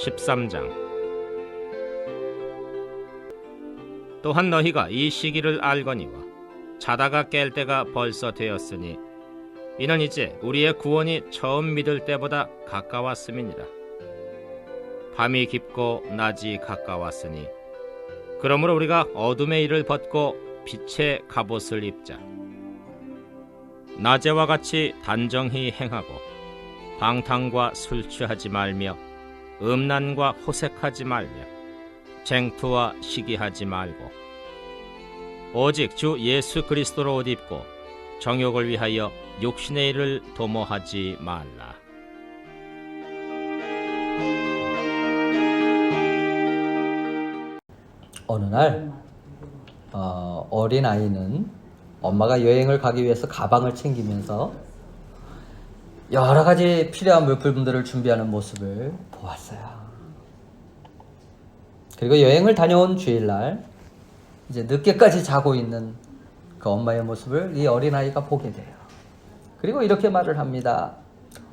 13장. 또한 너희가 이 시기를 알거니와 자다가 깰 때가 벌써 되었으니 이는 이제 우리의 구원이 처음 믿을 때보다 가까웠음이니라. 밤이 깊고 낮이 가까웠으니 그러므로 우리가 어둠의 일을 벗고 빛의 갑옷을 입자. 낮에와 같이 단정히 행하고 방탕과 술 취하지 말며 음란과 호색하지 말며 쟁투와 시기하지 말고 오직 주 예수 그리스도로 옷 입고 정욕을 위하여 육신의 일을 도모하지 말라. 어느 날 어린아이는 엄마가 여행을 가기 위해서 가방을 챙기면서 여러 가지 필요한 물품들을 준비하는 모습을 보았어요. 그리고 여행을 다녀온 주일날 이제 늦게까지 자고 있는 그 엄마의 모습을 이 어린아이가 보게 돼요. 그리고 이렇게 말을 합니다.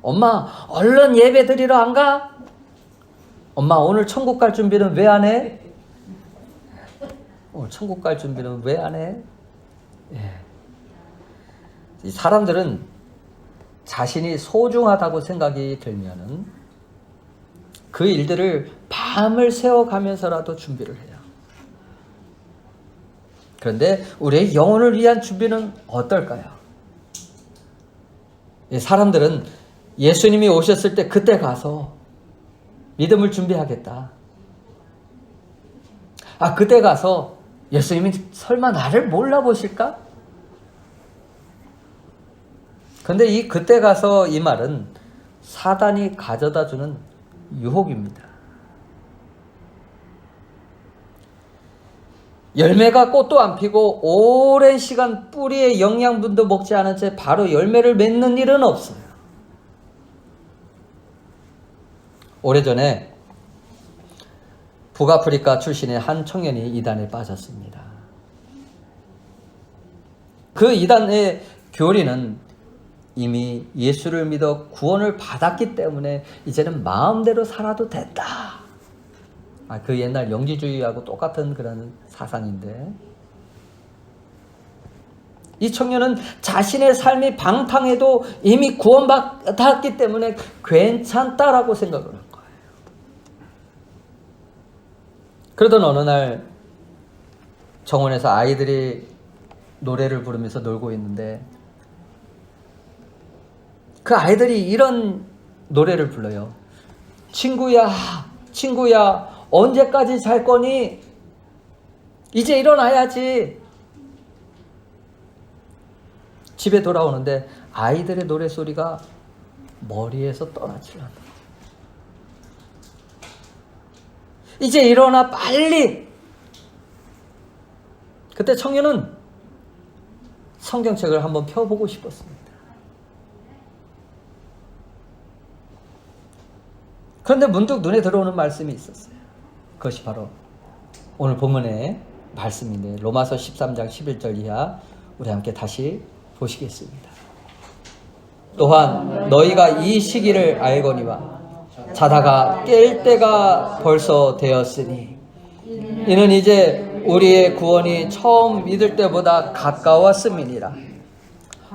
엄마, 얼른 예배 드리러 안 가? 엄마, 오늘 천국 갈 준비는 왜 안 해? 천국 갈 준비는 왜 안 해? 이 사람들은 자신이 소중하다고 생각이 들면은 그 일들을 밤을 새워가면서라도 준비를 해요. 그런데 우리의 영혼을 위한 준비는 어떨까요? 사람들은 예수님이 오셨을 때 그때 가서 믿음을 준비하겠다. 그때 가서 예수님이 설마 나를 몰라보실까? 그런데 이 그때 가서 이 말은 사단이 가져다주는 유혹입니다. 열매가 꽃도 안 피고 오랜 시간 뿌리의 영양분도 먹지 않은 채 바로 열매를 맺는 일은 없어요. 오래전에 북아프리카 출신의 한 청년이 이단에 빠졌습니다. 그 이단의 교리는 이미 예수를 믿어 구원을 받았기 때문에 이제는 마음대로 살아도 됐다. 그 옛날 영지주의하고 똑같은 그런 사상인데, 이 청년은 자신의 삶이 방탕해도 이미 구원받았기 때문에 괜찮다라고 생각을 한 거예요. 그러던 어느 날 정원에서 아이들이 노래를 부르면서 놀고 있는데 그 아이들이 이런 노래를 불러요. 친구야, 친구야, 언제까지 잘 거니? 이제 일어나야지. 집에 돌아오는데 아이들의 노래소리가 머리에서 떠나질 않아. 이제 일어나 빨리. 그때 청년은 성경책을 한번 펴보고 싶었습니다. 그런데 문득 눈에 들어오는 말씀이 있었어요. 그것이 바로 오늘 본문의 말씀인데 로마서 13장 11절 이하 우리 함께 다시 보시겠습니다. 또한 너희가 이 시기를 알거니와 자다가 깰 때가 벌써 되었으니 이는 이제 우리의 구원이 처음 믿을 때보다 가까웠음이니라.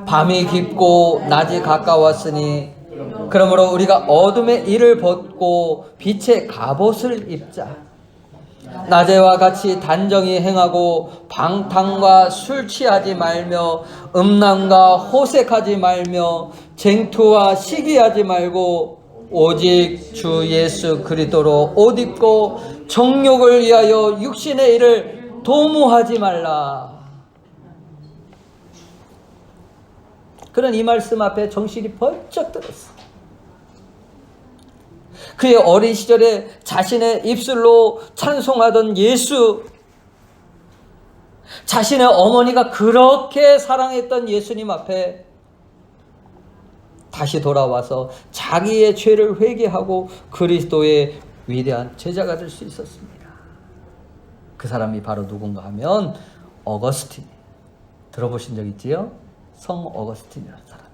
밤이 깊고 낮이 가까웠으니 그러므로 우리가 어둠의 일을 벗고 빛의 갑옷을 입자. 낮에와 같이 단정히 행하고 방탕과 술 취하지 말며 음란과 호색하지 말며 쟁투와 시기하지 말고 오직 주 예수 그리스도로 옷 입고 정욕을 위하여 육신의 일을 도모하지 말라. 그런 이 말씀 앞에 정신이 번쩍 들었어. 그의 어린 시절에 자신의 입술로 찬송하던 예수, 자신의 어머니가 그렇게 사랑했던 예수님 앞에 다시 돌아와서 자기의 죄를 회개하고 그리스도의 위대한 제자가 될 수 있었습니다. 그 사람이 바로 누군가 하면 어거스틴. 들어보신 적 있지요? 성 어거스틴이라는 사람이에요.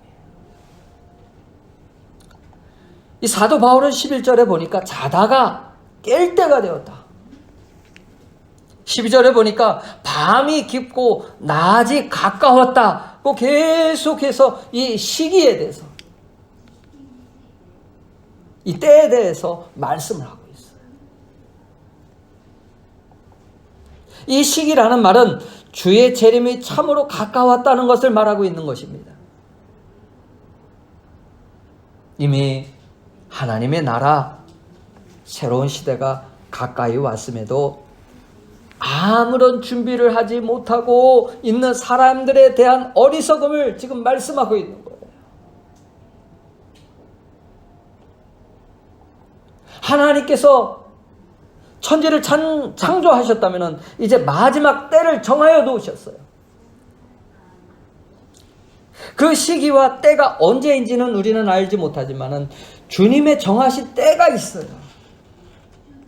이 사도 바울은 11절에 보니까 자다가 깰 때가 되었다. 12절에 보니까 밤이 깊고 낮이 가까웠다. 계속해서 이 시기에 대해서, 이 때에 대해서 말씀을 하고 있어요. 이 시기라는 말은 주의 재림이 참으로 가까웠다는 것을 말하고 있는 것입니다. 이미 하나님의 나라, 새로운 시대가 가까이 왔음에도 아무런 준비를 하지 못하고 있는 사람들에 대한 어리석음을 지금 말씀하고 있는 거예요. 하나님께서 천지를 창조하셨다면 이제 마지막 때를 정하여 놓으셨어요. 그 시기와 때가 언제인지는 우리는 알지 못하지만 주님의 정하신 때가 있어요.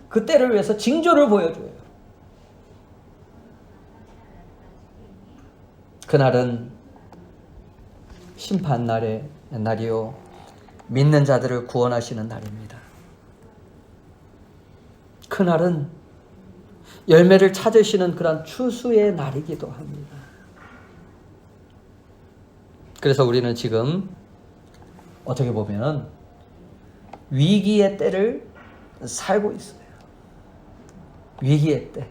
그 때를 위해서 징조를 보여줘요. 그날은 심판날의 날이요, 믿는 자들을 구원하시는 날입니다. 그날은 열매를 찾으시는 그런 추수의 날이기도 합니다. 그래서 우리는 지금 어떻게 보면 위기의 때를 살고 있어요. 위기의 때.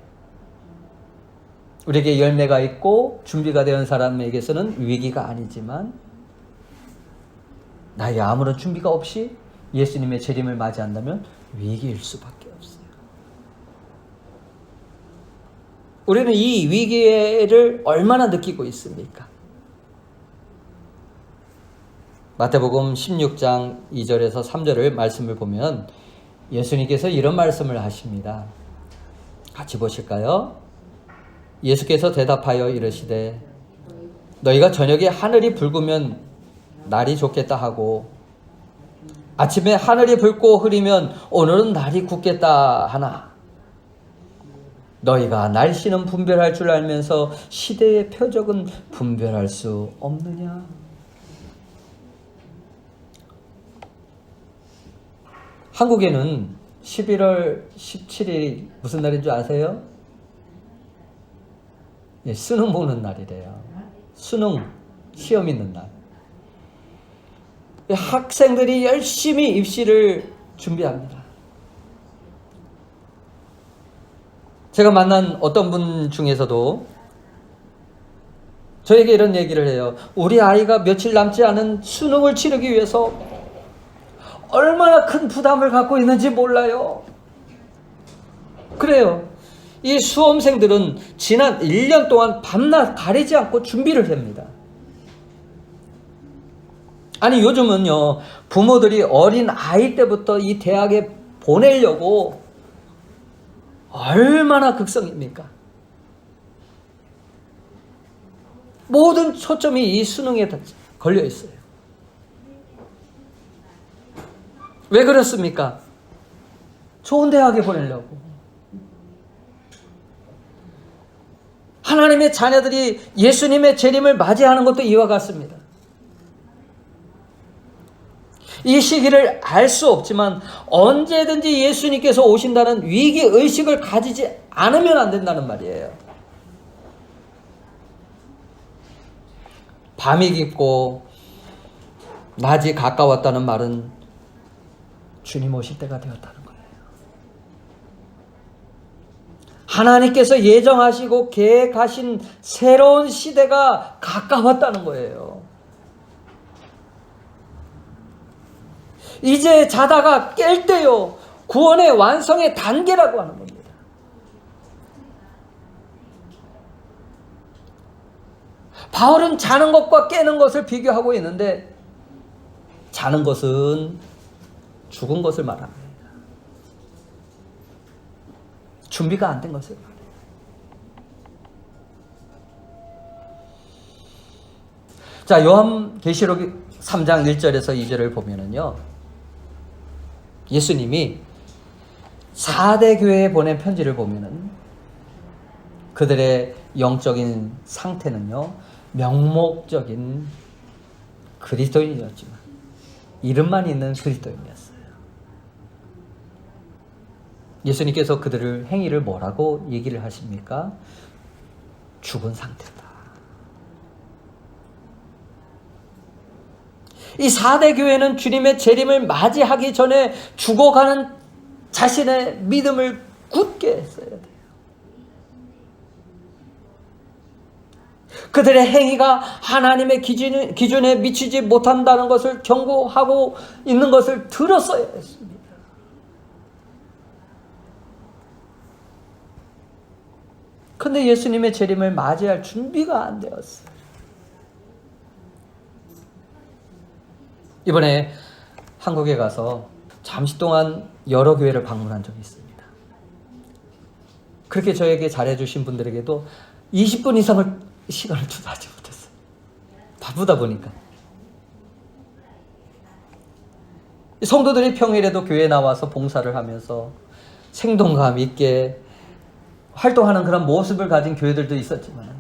우리에게 열매가 있고 준비가 된 사람에게서는 위기가 아니지만, 나의 아무런 준비가 없이 예수님의 재림을 맞이한다면 위기일 수밖에 없어요. 우리는 이 위기를 얼마나 느끼고 있습니까? 마태복음 16장 2절에서 3절을 말씀을 보면 예수님께서 이런 말씀을 하십니다. 같이 보실까요? 예수께서 대답하여 이르시되 너희가 저녁에 하늘이 붉으면 날이 좋겠다 하고 아침에 하늘이 붉고 흐리면 오늘은 날이 굳겠다 하나 너희가 날씨는 분별할 줄 알면서 시대의 표적은 분별할 수 없느냐? 한국에는 11월 17일 무슨 날인 줄 아세요? 예, 수능 보는 날이래요. 수능 시험 있는 날. 학생들이 열심히 입시를 준비합니다. 제가 만난 어떤 분 중에서도 저에게 이런 얘기를 해요. 우리 아이가 며칠 남지 않은 수능을 치르기 위해서 얼마나 큰 부담을 갖고 있는지 몰라요. 그래요. 이 수험생들은 지난 1년 동안 밤낮 가리지 않고 준비를 합니다. 아니 요즘은요, 부모들이 어린 아이 때부터 이 대학에 보내려고 얼마나 극성입니까? 모든 초점이 이 수능에 걸려 있어요. 왜 그렇습니까? 좋은 대학에 보내려고. 하나님의 자녀들이 예수님의 재림을 맞이하는 것도 이와 같습니다. 이 시기를 알 수 없지만 언제든지 예수님께서 오신다는 위기의식을 가지지 않으면 안 된다는 말이에요. 밤이 깊고 낮이 가까웠다는 말은 주님 오실 때가 되었다는 거예요. 하나님께서 예정하시고 계획하신 새로운 시대가 가까웠다는 거예요. 이제 자다가 깰 때요, 구원의 완성의 단계라고 하는 겁니다. 바울은 자는 것과 깨는 것을 비교하고 있는데, 자는 것은 죽은 것을 말합니다. 준비가 안 된 것을 말해요. 자, 요한계시록 3장 1절에서 2절을 보면은요, 예수님이 4대 교회에 보낸 편지를 보면은 그들의 영적인 상태는요, 명목적인 그리스도인이었지만 이름만 있는 그리스도인이었어요. 예수님께서 그들을 행위를 뭐라고 얘기를 하십니까? 죽은 상태다. 이 4대 교회는 주님의 재림을 맞이하기 전에 죽어가는 자신의 믿음을 굳게 했어야 돼요. 그들의 행위가 하나님의 기준에 미치지 못한다는 것을 경고하고 있는 것을 들었어야 했습니다. 그런데 예수님의 재림을 맞이할 준비가 안 되었어요. 이번에 한국에 가서 잠시 동안 여러 교회를 방문한 적이 있습니다. 그렇게 저에게 잘해주신 분들에게도 20분 이상을 시간을 투자하지 못했어요. 바쁘다 보니까. 성도들이 평일에도 교회에 나와서 봉사를 하면서 생동감 있게 활동하는 그런 모습을 가진 교회들도 있었지만,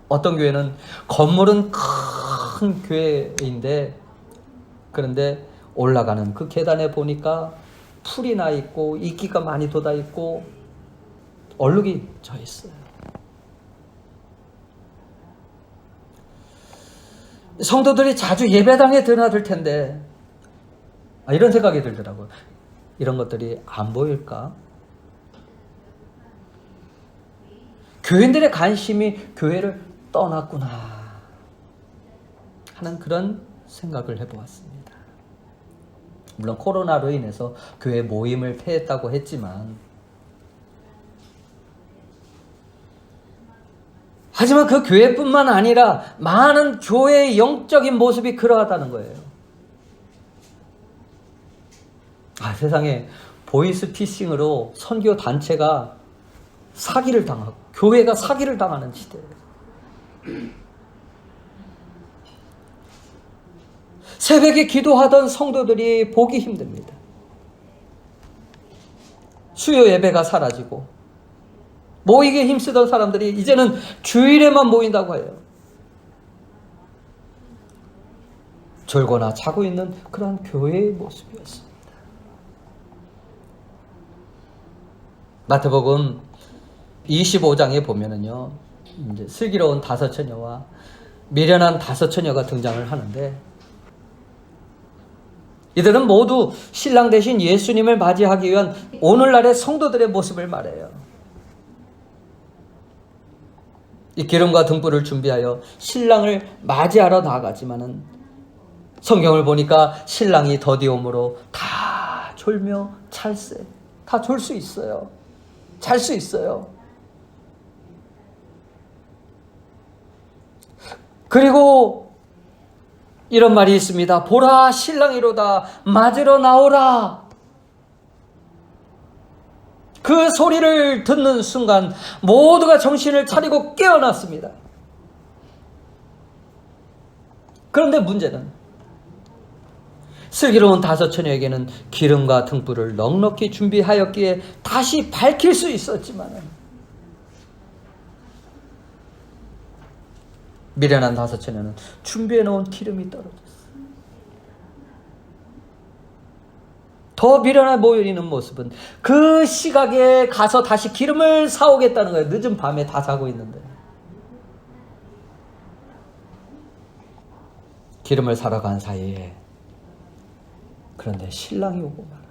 어떤 교회는 건물은 큰 교회인데, 그런데 올라가는 그 계단에 보니까 풀이 나 있고 이끼가 많이 돋아 있고 얼룩이 져 있어요. 성도들이 자주 예배당에 드나들 텐데, 이런 생각이 들더라고요. 이런 것들이 안 보일까? 교인들의 관심이 교회를 떠났구나 하는 그런 생각을 해보았습니다. 물론 코로나로 인해서 교회 모임을 폐했다고 했지만, 하지만 그 교회뿐만 아니라 많은 교회의 영적인 모습이 그러하다는 거예요. 세상에 보이스피싱으로 선교 단체가 사기를 당하고 교회가 사기를 당하는 시대예요. 새벽에 기도하던 성도들이 보기 힘듭니다. 수요 예배가 사라지고 모이기에 힘쓰던 사람들이 이제는 주일에만 모인다고 해요. 졸거나 자고 있는 그런 교회의 모습이었습니다. 마태복음 25장에 보면은요, 이제 슬기로운 5 처녀와 미련한 5 처녀가 등장을 하는데, 이들은 모두 신랑 대신 예수님을 맞이하기 위한 오늘날의 성도들의 모습을 말해요. 이 기름과 등불을 준비하여 신랑을 맞이하러 나아가지만은, 성경을 보니까 신랑이 더디옴으로 다 졸며 찰세. 다 졸 수 있어요. 잘 수 있어요. 그리고 이런 말이 있습니다. 보라, 신랑이로다. 맞으러 나오라. 그 소리를 듣는 순간 모두가 정신을 차리고 깨어났습니다. 그런데 문제는 슬기로운 5 처녀에게는 기름과 등불을 넉넉히 준비하였기에 다시 밝힐 수 있었지만, 미련한 5 처녀는 준비해 놓은 기름이 떨어졌어요. 더 미련해 보이는 모습은 그 시각에 가서 다시 기름을 사오겠다는 거예요. 늦은 밤에 다 자고 있는데. 기름을 사러 간 사이에 그런데 신랑이 오고 말아요.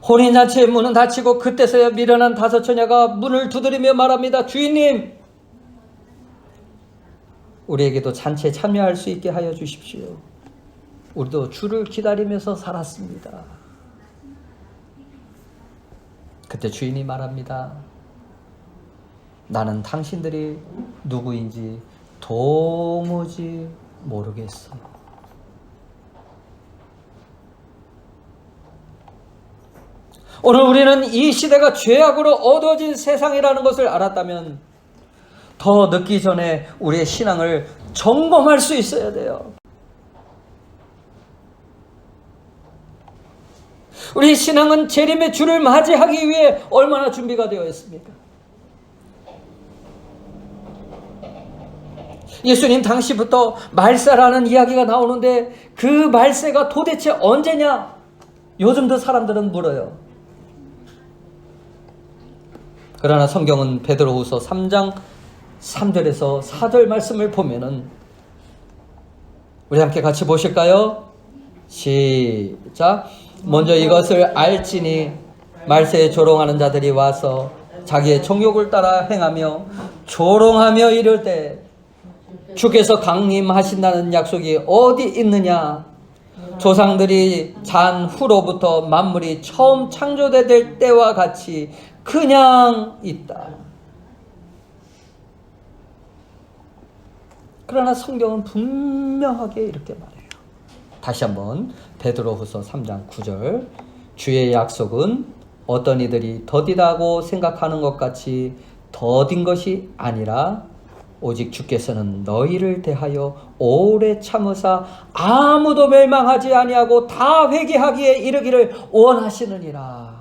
혼인잔치의 문은 닫히고 그때서야 미련한 5 처녀가 문을 두드리며 말합니다. 주인님, 우리에게도 잔치에 참여할 수 있게 하여 주십시오. 우리도 주를 기다리면서 살았습니다. 그때 주인이 말합니다. 나는 당신들이 누구인지 도무지 모르겠어. 오늘 우리는 이 시대가 죄악으로 어두워진 세상이라는 것을 알았다면 더 늦기 전에 우리의 신앙을 점검할 수 있어야 돼요. 우리 신앙은 재림의 주를 맞이하기 위해 얼마나 준비가 되어 있습니까? 예수님 당시부터 말세라는 이야기가 나오는데 그 말세가 도대체 언제냐? 요즘도 사람들은 물어요. 그러나 성경은 베드로후서 3장 3절에서 4절 말씀을 보면은 우리 함께 같이 보실까요? 시작. 먼저 이것을 알지니 말세에 조롱하는 자들이 와서 자기의 정욕을 따라 행하며 조롱하며 이를 때 주께서 강림하신다는 약속이 어디 있느냐? 조상들이 잔 후로부터 만물이 처음 창조될 때와 같이 그냥 있다. 그러나 성경은 분명하게 이렇게 말해요. 다시 한번 베드로후서 3장 9절. 주의 약속은 어떤 이들이 더디다고 생각하는 것 같이 더딘 것이 아니라 오직 주께서는 너희를 대하여 오래 참으사 아무도 멸망하지 아니하고 다 회개하기에 이르기를 원하시느니라.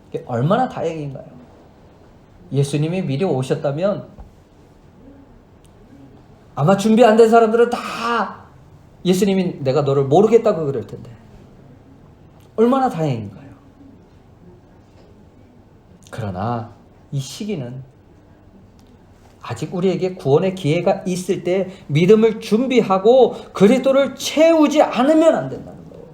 이게 얼마나 다행인가요? 예수님이 미리 오셨다면 아마 준비 안 된 사람들은 다 예수님이 내가 너를 모르겠다고 그럴 텐데 얼마나 다행인가요? 그러나 이 시기는 아직 우리에게 구원의 기회가 있을 때 믿음을 준비하고 그리스도를 채우지 않으면 안 된다는 거예요.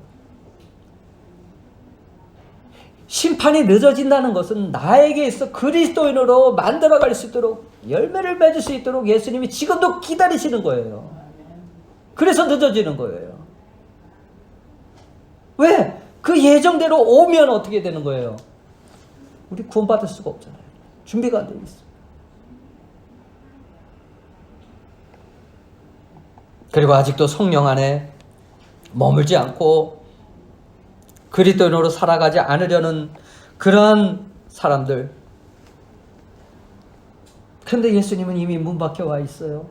심판이 늦어진다는 것은 나에게 있어 그리스도인으로 만들어갈 수 있도록 열매를 맺을 수 있도록 예수님이 지금도 기다리시는 거예요. 그래서 늦어지는 거예요. 왜? 그 예정대로 오면 어떻게 되는 거예요? 우리 구원받을 수가 없잖아요. 준비가 안 되어 있어요. 그리고 아직도 성령 안에 머물지 않고 그리스도인으로 살아가지 않으려는 그러한 사람들. 그런데 예수님은 이미 문 밖에 와 있어요.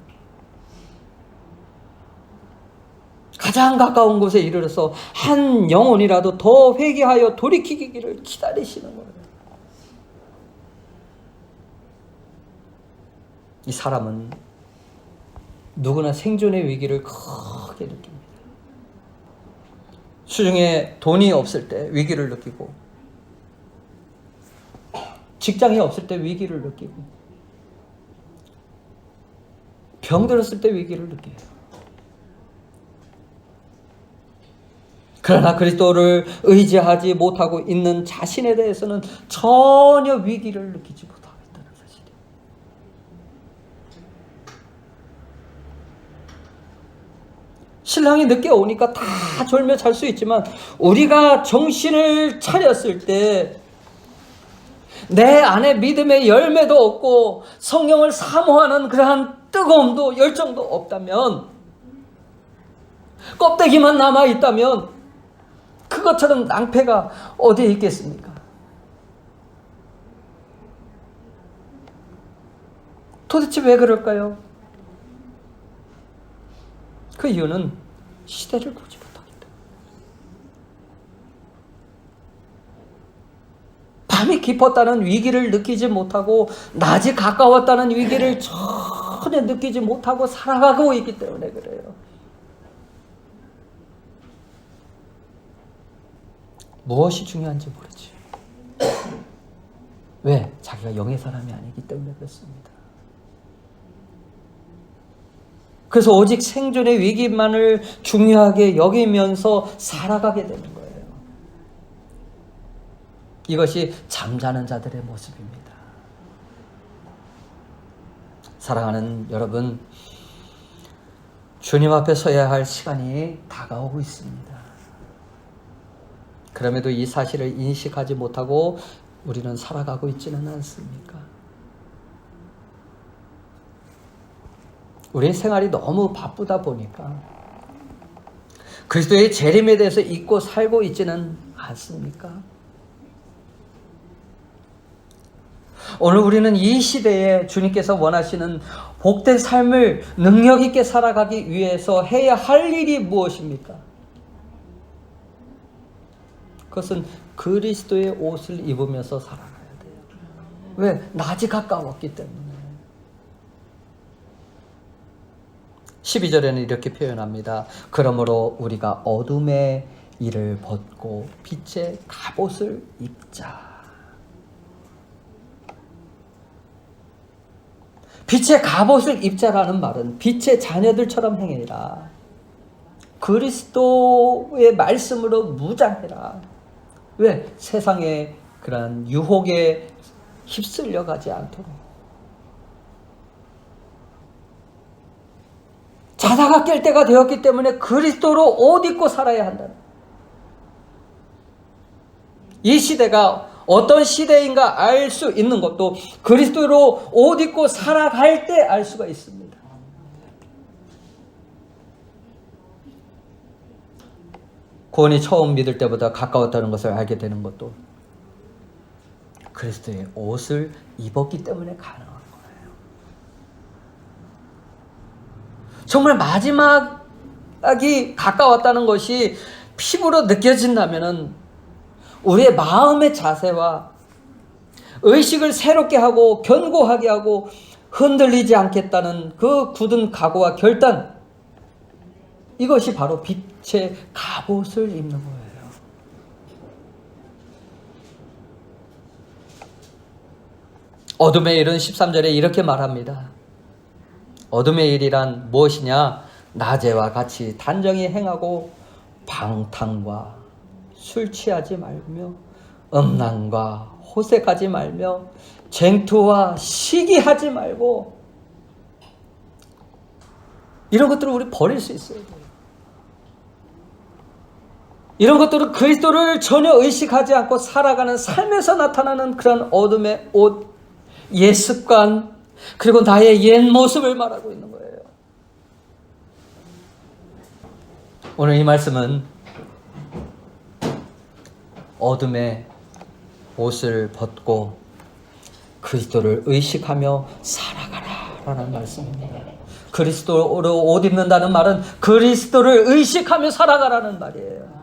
가장 가까운 곳에 이르러서 한 영혼이라도 더 회개하여 돌이키기를 기다리시는 거예요. 이 사람은 누구나 생존의 위기를 크게 느낍니다. 수중에 돈이 없을 때 위기를 느끼고 직장이 없을 때 위기를 느끼고 병들었을 때 위기를 느껴요. 그러나 그리스도를 의지하지 못하고 있는 자신에 대해서는 전혀 위기를 느끼지 못하고 있다는 사실이에요. 신랑이 늦게 오니까 다 졸며 잘 수 있지만 우리가 정신을 차렸을 때 내 안에 믿음의 열매도 없고 성령을 사모하는 그러한 뜨거움도 열정도 없다면 껍데기만 남아있다면 그것처럼 낭패가 어디에 있겠습니까? 도대체 왜 그럴까요? 그 이유는 시대를 보지 못하기 때문에. 밤이 깊었다는 위기를 느끼지 못하고 낮이 가까웠다는 위기를 전혀 느끼지 못하고 살아가고 있기 때문에 그래요. 무엇이 중요한지 모르지. 왜? 자기가 영의 사람이 아니기 때문에 그렇습니다. 그래서 오직 생존의 위기만을 중요하게 여기면서 살아가게 되는 거예요. 이것이 잠자는 자들의 모습입니다. 사랑하는 여러분, 주님 앞에 서야 할 시간이 다가오고 있습니다. 그럼에도 이 사실을 인식하지 못하고 우리는 살아가고 있지는 않습니까? 우리의 생활이 너무 바쁘다 보니까 그리스도의 재림에 대해서 잊고 살고 있지는 않습니까? 오늘 우리는 이 시대에 주님께서 원하시는 복된 삶을 능력 있게 살아가기 위해서 해야 할 일이 무엇입니까? 그것은 그리스도의 옷을 입으면서 살아가야 돼요. 왜? 낮이 가까웠기 때문에. 12절에는 이렇게 표현합니다. 그러므로 우리가 어둠의 일을 벗고 빛의 갑옷을 입자. 빛의 갑옷을 입자라는 말은 빛의 자녀들처럼 행해라. 그리스도의 말씀으로 무장해라. 왜? 세상의 그러한 유혹에 휩쓸려 가지 않도록. 자다가 깰 때가 되었기 때문에 그리스도로 옷 입고 살아야 한다. 이 시대가 어떤 시대인가 알 수 있는 것도 그리스도로 옷 입고 살아갈 때 알 수가 있습니다. 구원이 처음 믿을 때보다 가까웠다는 것을 알게 되는 것도 그리스도의 옷을 입었기 때문에 가능한 거예요. 정말 마지막이 가까웠다는 것이 피부로 느껴진다면은 우리의 마음의 자세와 의식을 새롭게 하고 견고하게 하고 흔들리지 않겠다는 그 굳은 각오와 결단, 이것이 바로 빛의 갑옷을 입는 거예요. 어둠의 일은 13절에 이렇게 말합니다. 어둠의 일이란 무엇이냐? 낮에와 같이 단정히 행하고 방탕과 술 취하지 말며 음란과 호색하지 말며 쟁투와 시기하지 말고, 이런 것들을 우리 버릴 수 있어야 돼요. 이런 것들은 그리스도를 전혀 의식하지 않고 살아가는 삶에서 나타나는 그런 어둠의 옷, 옛 습관, 그리고 나의 옛 모습을 말하고 있는 거예요. 오늘 이 말씀은 어둠의 옷을 벗고 그리스도를 의식하며 살아가라 라는 말씀입니다. 그리스도로 옷 입는다는 말은 그리스도를 의식하며 살아가라는 말이에요.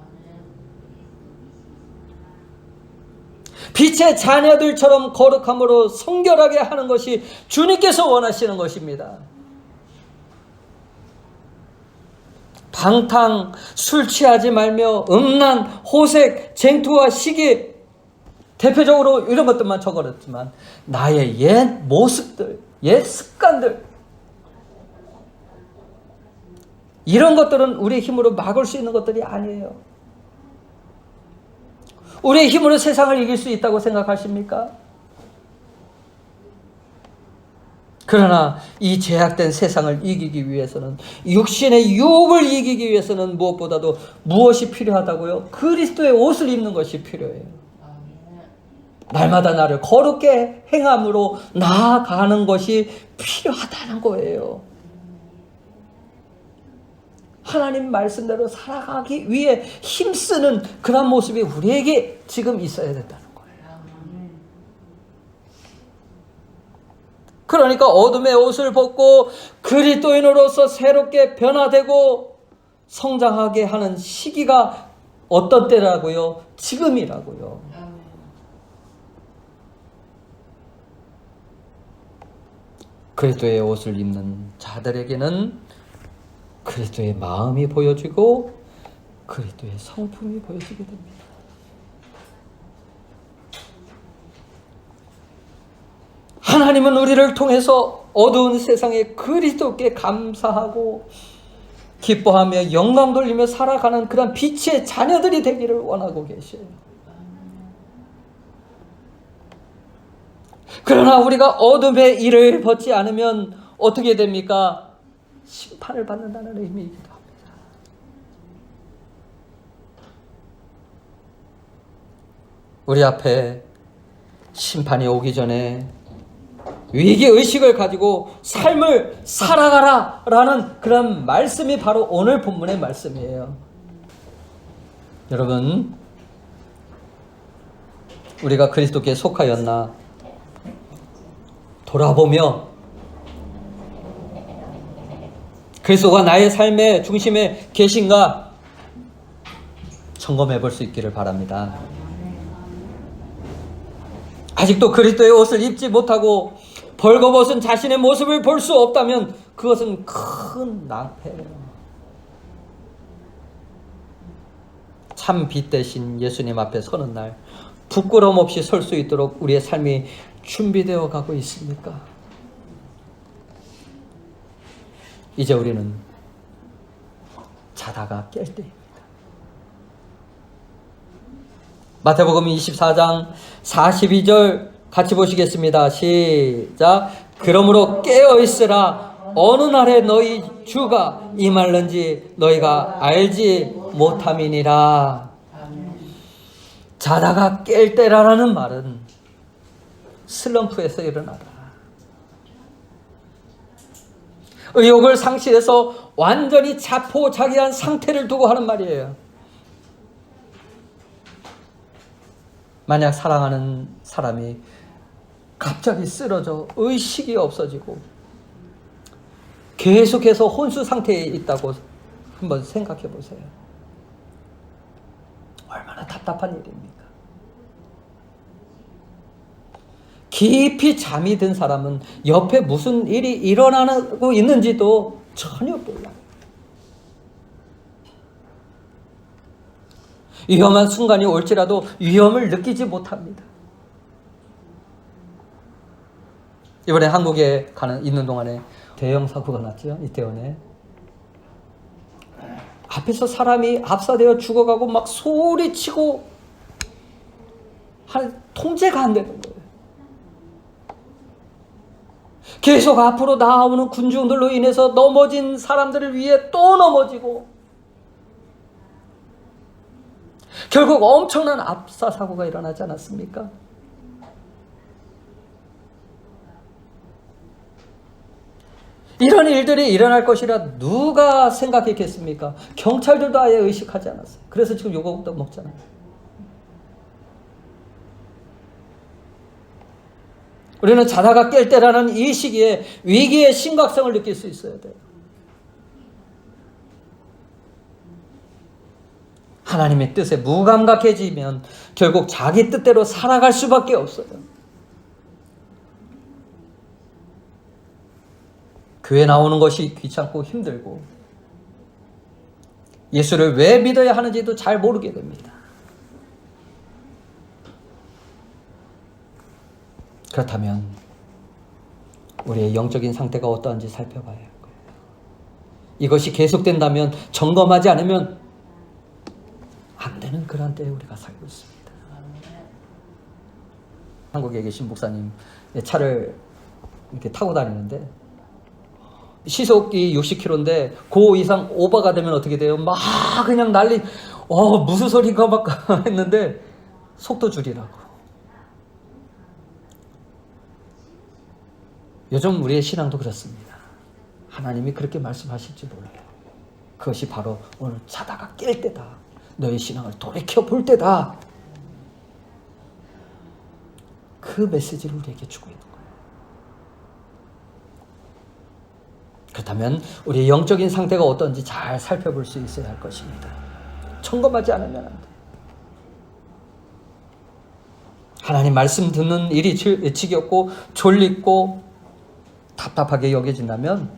빛의 자녀들처럼 거룩함으로 성결하게 하는 것이 주님께서 원하시는 것입니다. 방탕, 술 취하지 말며 음란, 호색, 쟁투와 시기, 대표적으로 이런 것들만 적어놨지만 나의 옛 모습들, 옛 습관들, 이런 것들은 우리의 힘으로 막을 수 있는 것들이 아니에요. 우리의 힘으로 세상을 이길 수 있다고 생각하십니까? 그러나 이 제약된 세상을 이기기 위해서는, 육신의 유혹을 이기기 위해서는 무엇보다도 무엇이 필요하다고요? 그리스도의 옷을 입는 것이 필요해요. 날마다 나를 거룩게 행함으로 나아가는 것이 필요하다는 거예요. 하나님 말씀대로 살아가기 위해 힘쓰는 그런 모습이 우리에게 지금 있어야 된다는 거예요. 그러니까 어둠의 옷을 벗고 그리스도인으로서 새롭게 변화되고 성장하게 하는 시기가 어떤 때라고요? 지금이라고요. 그리스도의 옷을 입는 자들에게는 그리스도의 마음이 보여지고 그리스도의 성품이 보여지게 됩니다. 하나님은 우리를 통해서 어두운 세상에 그리스도께 감사하고 기뻐하며 영광 돌리며 살아가는 그런 빛의 자녀들이 되기를 원하고 계셔요. 그러나 우리가 어둠의 일을 벗지 않으면 어떻게 됩니까? 심판을 받는다는 의미이기도 합니다. 우리 앞에 심판이 오기 전에 위기의식을 가지고 삶을 살아가라 라는 그런 말씀이 바로 오늘 본문의 말씀이에요. 여러분, 우리가 그리스도께 속하였나 돌아보며 그리스도가 나의 삶의 중심에 계신가 점검해 볼 수 있기를 바랍니다. 아직도 그리스도의 옷을 입지 못하고 벌거벗은 자신의 모습을 볼 수 없다면 그것은 큰 낭패예요. 참 빛 대신 예수님 앞에 서는 날 부끄러움 없이 설 수 있도록 우리의 삶이 준비되어 가고 있습니까? 이제 우리는 자다가 깰 때입니다. 마태복음 24장 42절 같이 보시겠습니다. 시작. 그러므로 깨어있으라. 어느 날에 너희 주가 임할는지 너희가 알지 못함이니라. 자다가 깰 때라는 말은 슬럼프에서 일어나라. 의욕을 상실해서 완전히 자포자기한 상태를 두고 하는 말이에요. 만약 사랑하는 사람이 갑자기 쓰러져 의식이 없어지고 계속해서 혼수 상태에 있다고 한번 생각해 보세요. 얼마나 답답한 일입니까? 깊이 잠이 든 사람은 옆에 무슨 일이 일어나고 있는지도 전혀 몰라요. 위험한 순간이 올지라도 위험을 느끼지 못합니다. 이번에 한국에 있는 동안에 대형 사고가 났죠. 이태원에. 앞에서 사람이 압사되어 죽어가고 막 소리치고 통제가 안 되는 거예요. 계속 앞으로 나오는 군중들로 인해서 넘어진 사람들을 위해 또 넘어지고 결국 엄청난 압사 사고가 일어나지 않았습니까? 이런 일들이 일어날 것이라 누가 생각했겠습니까? 경찰들도 아예 의식하지 않았어요. 그래서 지금 요거도 먹잖아요. 우리는 자다가 깰 때라는 이 시기에 위기의 심각성을 느낄 수 있어야 돼요. 하나님의 뜻에 무감각해지면 결국 자기 뜻대로 살아갈 수밖에 없어요. 교회 나오는 것이 귀찮고 힘들고 예수를 왜 믿어야 하는지도 잘 모르게 됩니다. 그렇다면 우리의 영적인 상태가 어떠한지 살펴봐야 할 거예요. 이것이 계속된다면, 점검하지 않으면 안 되는 그런 때에 우리가 살고 있습니다. 한국에 계신 목사님 차를 이렇게 타고 다니는데 시속이 60km인데 그 이상 오버가 되면 어떻게 돼요? 막 그냥 무슨 소리인가 막 했는데 속도 줄이라고. 요즘 우리의 신앙도 그렇습니다. 하나님이 그렇게 말씀하실지 몰라요. 그것이 바로 오늘 자다가 깰 때다. 너의 신앙을 돌이켜 볼 때다. 그 메시지를 우리에게 주고 있는 거예요. 그렇다면 우리의 영적인 상태가 어떤지 잘 살펴볼 수 있어야 할 것입니다. 점검하지 않으면 안 돼요. 하나님 말씀 듣는 일이 지겹고 졸립고 답답하게 여겨진다면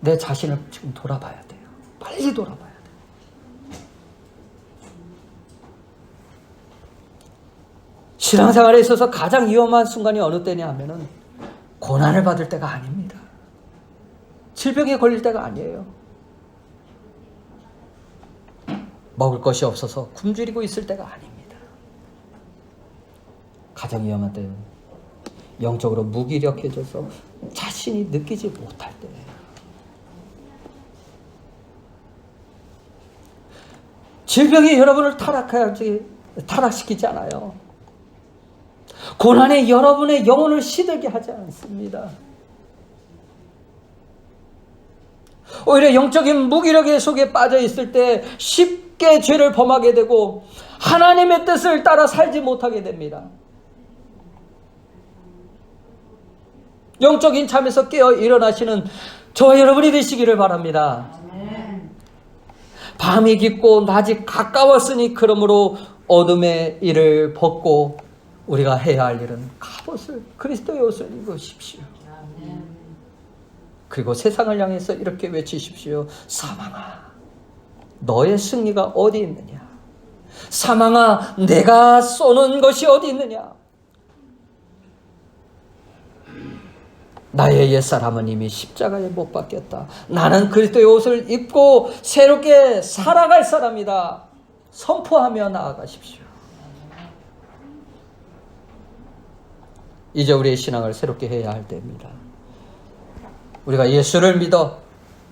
내 자신을 지금 돌아봐야 돼요. 빨리 돌아봐야 돼요. 신앙생활에 있어서 가장 위험한 순간이 어느 때냐 하면은 고난을 받을 때가 아닙니다. 질병에 걸릴 때가 아니에요. 먹을 것이 없어서 굶주리고 있을 때가 아닙니다. 가장 위험한 때는 영적으로 무기력해져서 자신이 느끼지 못할 때예요. 질병이 여러분을 타락시키지 않아요. 고난이 여러분의 영혼을 시들게 하지 않습니다. 오히려 영적인 무기력 속에 빠져 있을 때 쉽게 죄를 범하게 되고 하나님의 뜻을 따라 살지 못하게 됩니다. 영적인 잠에서 깨어 일어나시는 저와 여러분이 되시기를 바랍니다. 밤이 깊고 낮이 가까웠으니 그러므로 어둠의 일을 벗고 우리가 해야 할 일은 갑옷을, 그리스도의 옷을 입으십시오. 그리고 세상을 향해서 이렇게 외치십시오. 사망아, 너의 승리가 어디 있느냐? 사망아, 내가 쏘는 것이 어디 있느냐? 나의 옛사람은 이미 십자가에 못 박혔다. 나는 그리스도의 옷을 입고 새롭게 살아갈 사람이다. 선포하며 나아가십시오. 이제 우리의 신앙을 새롭게 해야 할 때입니다. 우리가 예수를 믿어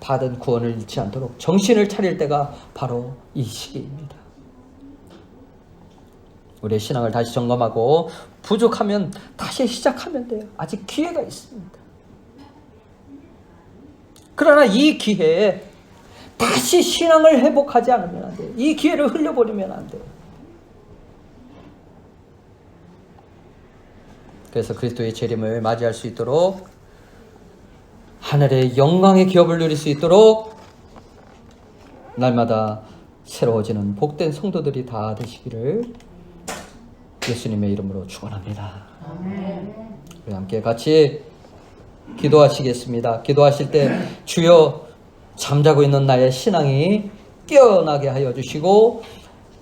받은 구원을 잃지 않도록 정신을 차릴 때가 바로 이 시기입니다. 우리의 신앙을 다시 점검하고 부족하면 다시 시작하면 돼요. 아직 기회가 있습니다. 그러나 이 기회에 다시 신앙을 회복하지 않으면 안 돼요. 이 기회를 흘려버리면 안 돼요. 그래서 그리스도의 재림을 맞이할 수 있도록, 하늘의 영광의 기업을 누릴 수 있도록 날마다 새로워지는 복된 성도들이 다 되시기를 예수님의 이름으로 축원합니다. 우리 함께 같이 기도하시겠습니다. 기도하실 때 주여, 잠자고 있는 나의 신앙이 깨어나게 하여 주시고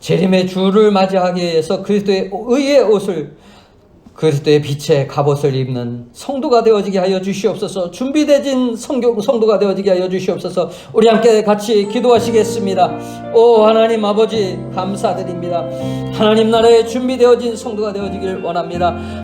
재림의 주를 맞이하기 위해서 그리스도의 의의 옷을, 그리스도의 빛의 갑옷을 입는 성도가 되어지게 하여 주시옵소서. 준비되진 성도가 되어지게 하여 주시옵소서. 우리 함께 같이 기도하시겠습니다. 오 하나님 아버지, 감사드립니다. 하나님 나라에 준비되어진 성도가 되어지길 원합니다.